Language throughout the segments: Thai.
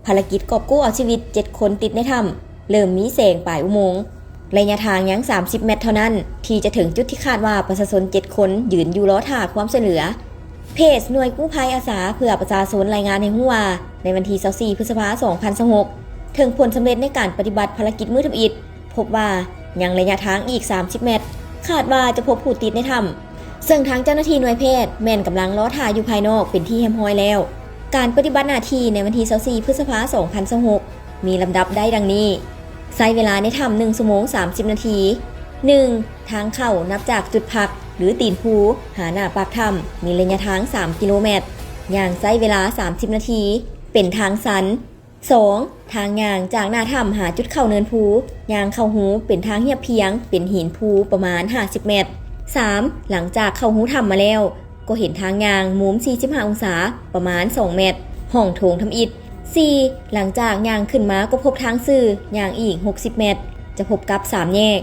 ภารกิจกอบกู้เอาชีวิต7คนติดในถ้ำเริ่มมีแสงปลายอุโมงค์ระยะทางยัง30 เมตรเท่านั้นที่จะถึงจุดที่คาดว่าประชาชน7คนยืนอยู่รอท่าความช่วยเหลือเพจหน่วยกู้ภัยอาสาเพื่อประชาชนรายงานให้ฮู้ว่าในวันที่24 พฤษภาคม 2026ถึงผลสำเร็จในการปฏิบัติภารกิจมือทำอิฐพบว่ายังระยะทางอีก30 เมตรคาดว่าจะพบผู้ติดในถ้ำซึ่งทางเจ้าหน้าที่หน่วยแพทย์แม่นกำลังรอท่าอยู่ภายนอกเป็นที่แฮมฮอยแล้วการปฏิบัติหน้าที่ในวันที่24 พฤษภาคม 2026มีลำดับได้ดังนี้ใช้เวลาในถ้ำ1 ชั่วโมง 30 นาที 1. ทางเข้านับจากจุดพักหรือตีนภูหาหน้าปากถ้ำมีระยะทาง3 กิโลเมตรย่างใช้เวลา30 นาทีเป็นทางสัน 2. ทางย่างจากหน้าถ้ำหาจุดเข้าเนินภูย่างเข้าหูเป็นทางเหียบเพียงเป็นหินภูประมาณ50 เมตร 3. หลังจากเข้าหูถ้ำมาแล้วก็เห็นทางย่างมุม45 องศาประมาณ2 เมตรห้องโถงทำอิฐ 4. หลังจากย่างขึ้นมาก็พบทางซื่อย่างอีก60 เมตรจะพบกับ3 แยก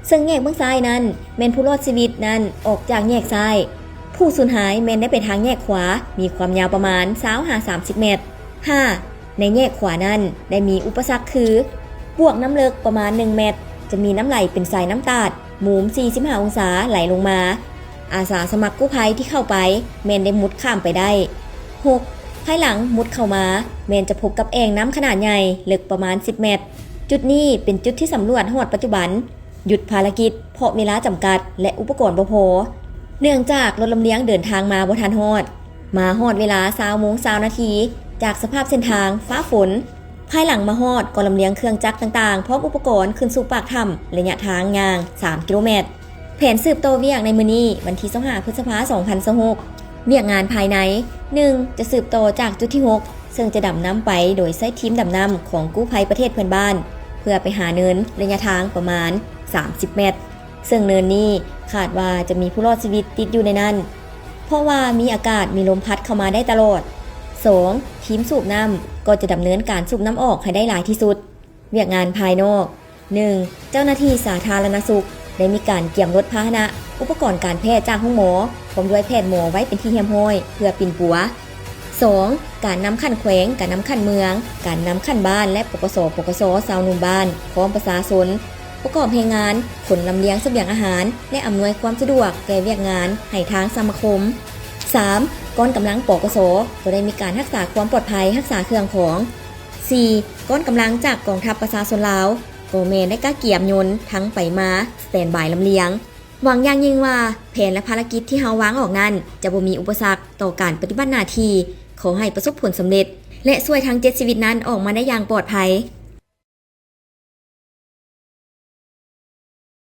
ซึ่งแยกเบื้องซ้ายนั้นแมนผู้รอดชีวิตนั้นออกจากแยกซ้ายผู้สูญหายแมนได้ไปทางแยกขวามีความยาวประมาณ20-30 เมตร 5. ในแยกขวานั้นได้มีอุปสรรคคือบวกน้ำลึกประมาณ1 เมตรจะมีน้ำไหลเป็นสายน้ำตาดมุม45 องศาไหลลงมาอาสาสมัครกู้ภัยที่เข้าไปแมนได้มุดข้ามไปได้ 6. ภายหลังมุดเข้ามาแมนจะพบกับแอ่งน้ำขนาดใหญ่ลึกประมาณ10 เมตรจุดนี้เป็นจุดที่สำรวจฮอดปัจจุบันหยุดภารกิจเพราะเวลาจำกัดและอุปกรณ์บ่พอเนื่องจากรถลำเลียงเดินทางมาบ่ทันฮอดมาฮอดเวลา20:20 นาทีจากสภาพเส้นทางฟ้าฝนภายหลังมาฮอดก็ลำเลียงเครื่องจักรต่างๆพร้อมอุปกรณ์ขึ้นสู่ปากถ้ำระยะทางย่าง3 กิโลเมตรแผนสืบโตเวียกในมื้อนี้วันที่25 พฤษภาคม 2026เวียกงานภายใน 1. จะสืบโตจากจุดที่6ซึ่งจะดำน้ำไปโดยใช้ทีมดำน้ำของกู้ภัยประเทศเพื่อนบ้านเพื่อไปหาเนินระยะทางประมาณ30 เมตรซึ่งเนินนี้คาดว่าจะมีผู้รอดชีวิตติดอยู่ในนั้นเพราะว่ามีอากาศมีลมพัดเข้ามาได้ตลอด 2. ทีมสูบน้ำก็จะดำเนินการสูบน้ำออกให้ได้หลายที่สุดเวียกงานภายนอก 1. เจ้าหน้าที่สาธารณสุขได้มีการเกี่ยมรถพาหนะอุปกรณ์การแพทย์จากห้องหมอพร้อมด้วยแพทย์หมอไว้เป็นที่แฮมห้อยเพื่อปิ่นปัว 2. การนำขั้นแขวงการนำขั้นเมืองการนำขั้นบ้านและปกสชาวหนุ่มบ้านพร้อมประชาชนประกอบเพลงงานขนลำเลียงเสบียงอาหารและอำนวยความสะดวกแก่เวียกงานให้ทางสมาคม 3. กองกำลังปกสก็ได้มีการรักษาความปลอดภัยรักษาเครื่องของ 4. กองกำลังจากกองทัพประชาชนลาวโกเมนได้ก้าเกียมยนต์ทั้งไปมาสแตนบายลำเลียงหวังอย่างยิ่งว่าแผนและภารกิจที่เฮาวางออกนั้นจะบ่มีอุปสรรคต่อการปฏิบัติหน้าที่ขอให้ประสบผลสำเร็จและช่วยทั้ง7 ชีวิตนั้นออกมาได้อย่างปลอดภัย